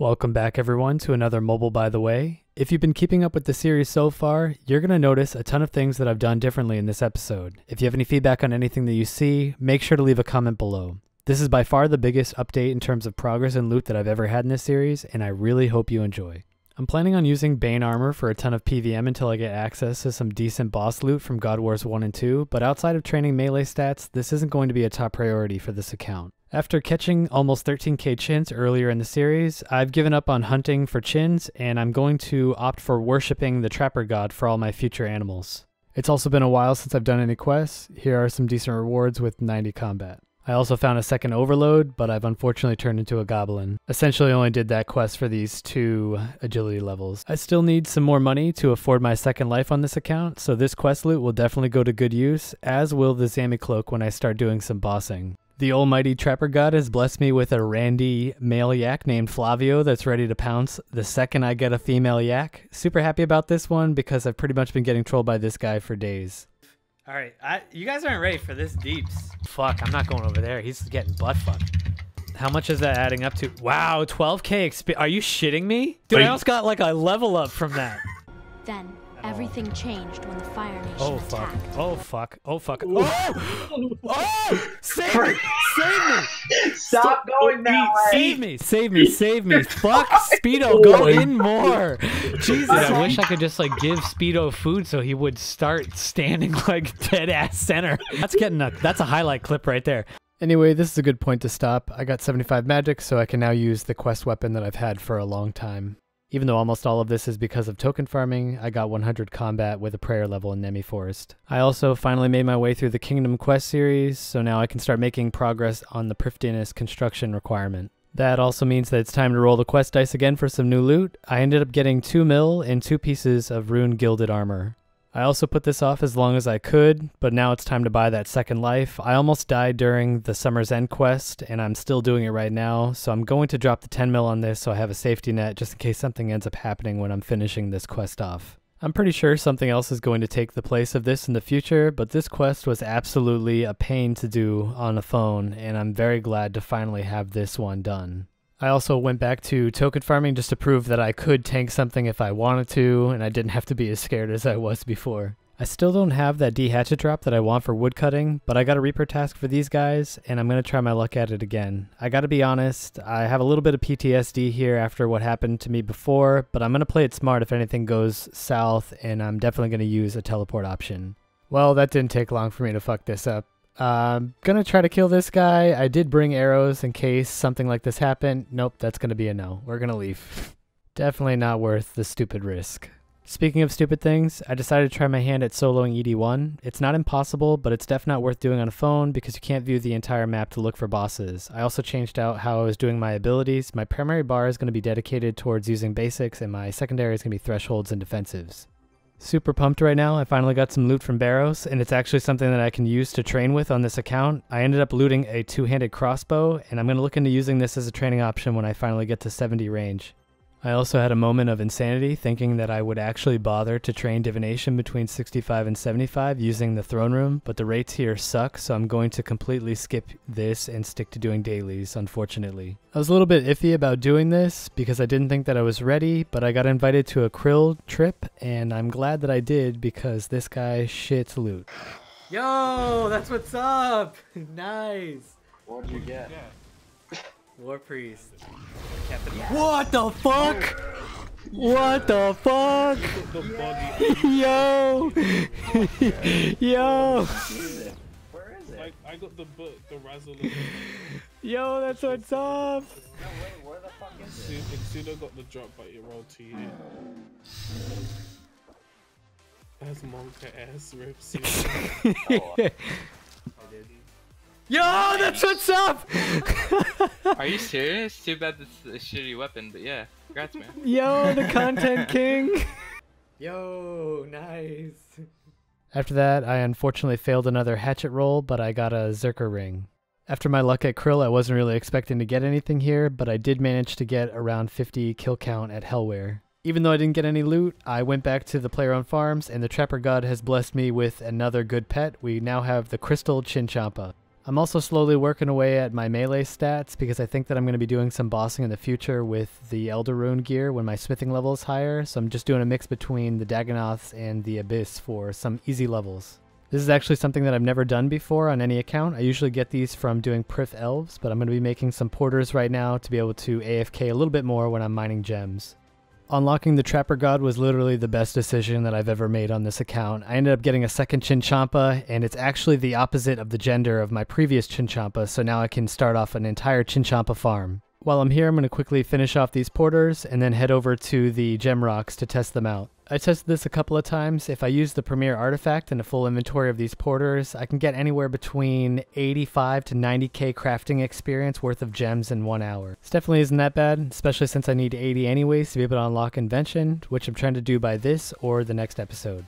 Welcome back everyone to another Mobile by the Way. If you've been keeping up with the series so far, you're going to notice a ton of things that I've done differently in this episode. If you have any feedback on anything that you see, make sure to leave a comment below. This is by far the biggest update in terms of progress and loot that I've ever had in this series, and I really hope you enjoy. I'm planning on using Bane armor for a ton of PVM until I get access to some decent boss loot from God Wars 1 and 2, but outside of training melee stats, this isn't going to be a top priority for this account. After catching almost 13k chins earlier in the series, I've given up on hunting for chins, and I'm going to opt for worshipping the Trapper God for all my future animals. It's also been a while since I've done any quests. Here are some decent rewards with 90 combat. I also found a second overload, but I've unfortunately turned into a goblin. Essentially only did that quest for these 2 agility levels. I still need some more money to afford my second life on this account, so this quest loot will definitely go to good use, as will the Zami cloak when I start doing some bossing. The almighty Trapper God has blessed me with a randy male yak named Flavio that's ready to pounce the second I get a female yak. Super happy about this one because I've pretty much been getting trolled by this guy for days. Alright, you guys aren't ready for this deeps. Fuck, I'm not going over there. He's getting butt fucked. How much is that adding up to? Wow, 12k XP. Are you shitting me? Dude, I almost got like a level up from that. Then everything changed when the Fire Nation attacked. Oh fuck. Oh fuck. Oh! Oh! Save me! Save me! Stop going that way! Save me! Save me! Save me! Fuck! Speedo, go in more! Jesus, I wish I could just like give Speedo food so he would start standing like dead ass center. That's a highlight clip right there. Anyway, this is a good point to stop. I got 75 magic, so I can now use the quest weapon that I've had for a long time. Even though almost all of this is because of token farming, I got 100 combat with a prayer level in Nemi Forest. I also finally made my way through the Kingdom Quest series, so now I can start making progress on the Prifddinas construction requirement. That also means that it's time to roll the quest dice again for some new loot. I ended up getting 2 mil and 2 pieces of rune gilded armor. I also put this off as long as I could, but now it's time to buy that second life. I almost died during the Summer's End quest, and I'm still doing it right now, so I'm going to drop the 10 mil on this so I have a safety net just in case something ends up happening when I'm finishing this quest off. I'm pretty sure something else is going to take the place of this in the future, but this quest was absolutely a pain to do on a phone, and I'm very glad to finally have this one done. I also went back to token farming just to prove that I could tank something if I wanted to, and I didn't have to be as scared as I was before. I still don't have that D-hatchet drop that I want for woodcutting, but I got a Reaper task for these guys, and I'm going to try my luck at it again. I gotta be honest, I have a little bit of PTSD here after what happened to me before, but I'm going to play it smart if anything goes south, and I'm definitely going to use a teleport option. Well, that didn't take long for me to fuck this up. I'm gonna try to kill this guy. I did bring arrows in case something like this happened. Nope, that's gonna be a no. We're gonna leave. Definitely not worth the stupid risk. Speaking of stupid things, I decided to try my hand at soloing ED1. It's not impossible, but it's definitely not worth doing on a phone because you can't view the entire map to look for bosses. I also changed out how I was doing my abilities. My primary bar is going to be dedicated towards using basics, and my secondary is going to be thresholds and defensives. Super pumped right now. I finally got some loot from Barrows, and it's actually something that I can use to train with on this account. I ended up looting a 2-handed crossbow, and I'm going to look into using this as a training option when I finally get to 70 range. I also had a moment of insanity thinking that I would actually bother to train divination between 65 and 75 using the throne room, but the rates here suck, so I'm going to completely skip this and stick to doing dailies, unfortunately. I was a little bit iffy about doing this because I didn't think that I was ready, but I got invited to a krill trip, and I'm glad that I did because this guy shits loot. Yo, that's what's up! Nice! What'd you get? War Priest. What the fuck? What the fuck? Yo! Yo! Where is it? I got the book, the Razzle. Yo, that's what's up! No, wait, where the fuck is it? Pseudo got the drop, but it rolled to you. That's Monka ass rips. Yo, that's what's up! Are you serious? Too bad this is a shitty weapon, but yeah. Congrats, man. Yo, the content king! Yo, nice. After that, I unfortunately failed another hatchet roll, but I got a Zerker ring. After my luck at Krill, I wasn't really expecting to get anything here, but I did manage to get around 50 kill count at Hellware. Even though I didn't get any loot, I went back to the player-owned farms, and the Trapper God has blessed me with another good pet. We now have the Crystal Chinchampa. I'm also slowly working away at my melee stats because I think that I'm going to be doing some bossing in the future with the Elder Rune gear when my smithing level is higher, so I'm just doing a mix between the Dagonoths and the Abyss for some easy levels. This is actually something that I've never done before on any account. I usually get these from doing Prif Elves, but I'm going to be making some porters right now to be able to AFK a little bit more when I'm mining gems. Unlocking the Trapper God was literally the best decision that I've ever made on this account. I ended up getting a second Chinchompa, and it's actually the opposite of the gender of my previous Chinchompa, so now I can start off an entire Chinchompa farm. While I'm here, I'm going to quickly finish off these porters and then head over to the gem rocks to test them out. I tested this a couple of times. If I use the Premier Artifact and a full inventory of these porters, I can get anywhere between 85 to 90k crafting experience worth of gems in 1 hour. This definitely isn't that bad, especially since I need 80 anyways to be able to unlock Invention, which I'm trying to do by this or the next episode.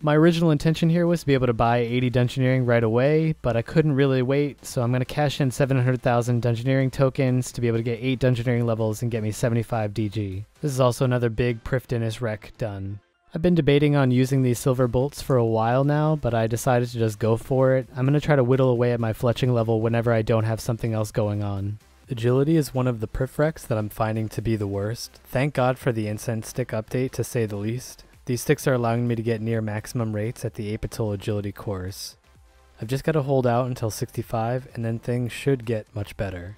My original intention here was to be able to buy 80 Dungeoneering right away, but I couldn't really wait, so I'm going to cash in 700,000 Dungeoneering tokens to be able to get 8 Dungeoneering levels and get me 75 DG. This is also another big Prif Dinis rec done. I've been debating on using these silver bolts for a while now, but I decided to just go for it. I'm going to try to whittle away at my fletching level whenever I don't have something else going on. Agility is one of the Prif recs that I'm finding to be the worst. Thank God for the incense stick update, to say the least. These sticks are allowing me to get near maximum rates at the Apital Agility course. I've just got to hold out until 65 and then things should get much better.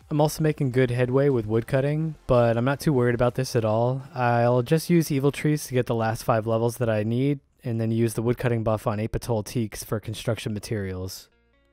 I'm also making good headway with woodcutting, but I'm not too worried about this at all. I'll just use Evil Trees to get the last 5 levels that I need, and then use the woodcutting buff on Apital Teaks for construction materials.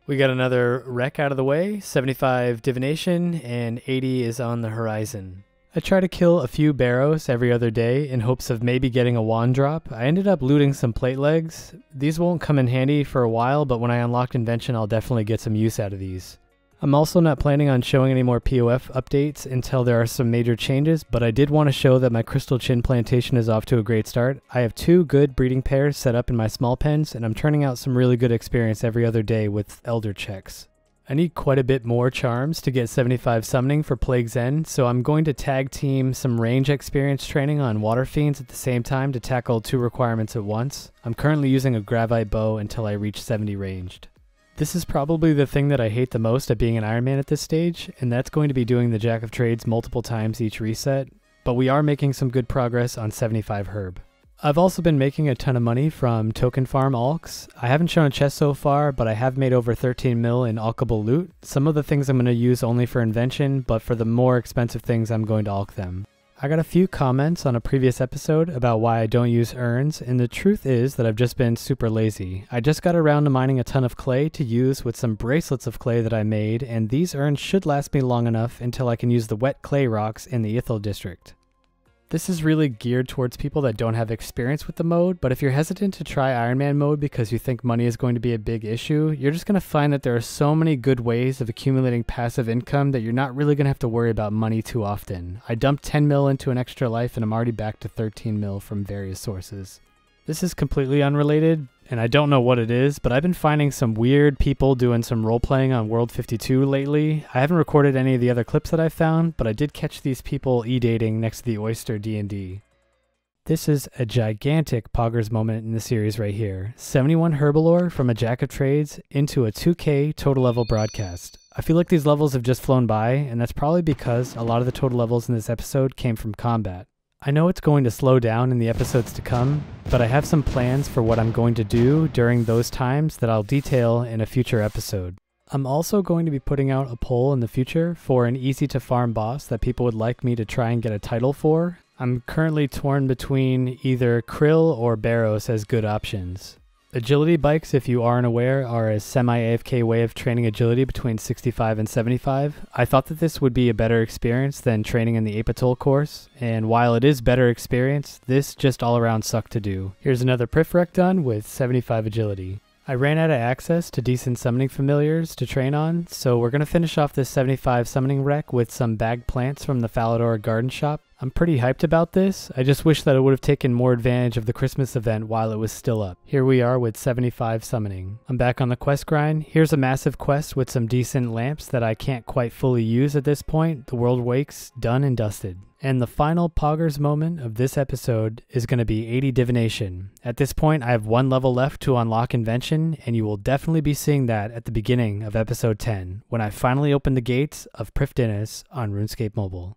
We got another rec out of the way, 75 Divination, and 80 is on the horizon. I try to kill a few barrows every other day in hopes of maybe getting a wand drop. I ended up looting some plate legs. These won't come in handy for a while, but when I unlock Invention, I'll definitely get some use out of these. I'm also not planning on showing any more POF updates until there are some major changes, but I did want to show that my Crystal Chin plantation is off to a great start. I have 2 good breeding pairs set up in my small pens, and I'm turning out some really good experience every other day with Elder checks. I need quite a bit more charms to get 75 summoning for Plague's End, so I'm going to tag team some range experience training on Water Fiends at the same time to tackle 2 requirements at once. I'm currently using a Gravite bow until I reach 70 ranged. This is probably the thing that I hate the most at being an Iron Man at this stage, and that's going to be doing the Jack of Trades multiple times each reset, but we are making some good progress on 75 Herb. I've also been making a ton of money from token farm alks. I haven't shown a chest so far, but I have made over 13 mil in alkable loot. Some of the things I'm going to use only for invention, but for the more expensive things I'm going to alk them. I got a few comments on a previous episode about why I don't use urns, and the truth is that I've just been super lazy. I just got around to mining a ton of clay to use with some bracelets of clay that I made, and these urns should last me long enough until I can use the wet clay rocks in the Ithil district. This is really geared towards people that don't have experience with the mode, but if you're hesitant to try Iron Man mode because you think money is going to be a big issue, you're just going to find that there are so many good ways of accumulating passive income that you're not really going to have to worry about money too often. I dumped 10 mil into an extra life and I'm already back to 13 mil from various sources. This is completely unrelated, and I don't know what it is, but I've been finding some weird people doing some role-playing on World 52 lately. I haven't recorded any of the other clips that I found, but I did catch these people e-dating next to the Oyster D&D. This is a gigantic Poggers moment in the series right here. 71 Herbalore from a Jack of Trades into a 2K total level broadcast. I feel like these levels have just flown by, and that's probably because a lot of the total levels in this episode came from combat. I know it's going to slow down in the episodes to come, but I have some plans for what I'm going to do during those times that I'll detail in a future episode. I'm also going to be putting out a poll in the future for an easy to farm boss that people would like me to try and get a title for. I'm currently torn between either Krill or Barrows as good options. Agility bikes, if you aren't aware, are a semi-AFK way of training agility between 65 and 75. I thought that this would be a better experience than training in the Apatol course, and while it is better experience, this just all around sucked to do. Here's another Prif rec done with 75 agility. I ran out of access to decent summoning familiars to train on, so we're going to finish off this 75 summoning rec with some bagged plants from the Falador garden shop. I'm pretty hyped about this. I just wish that it would have taken more advantage of the Christmas event while it was still up. Here we are with 75 summoning. I'm back on the quest grind. Here's a massive quest with some decent lamps that I can't quite fully use at this point. The World Wakes done and dusted. And the final Poggers moment of this episode is going to be 80 Divination. At this point, I have 1 level left to unlock Invention, and you will definitely be seeing that at the beginning of episode 10, when I finally open the gates of Prifdinnis on RuneScape Mobile.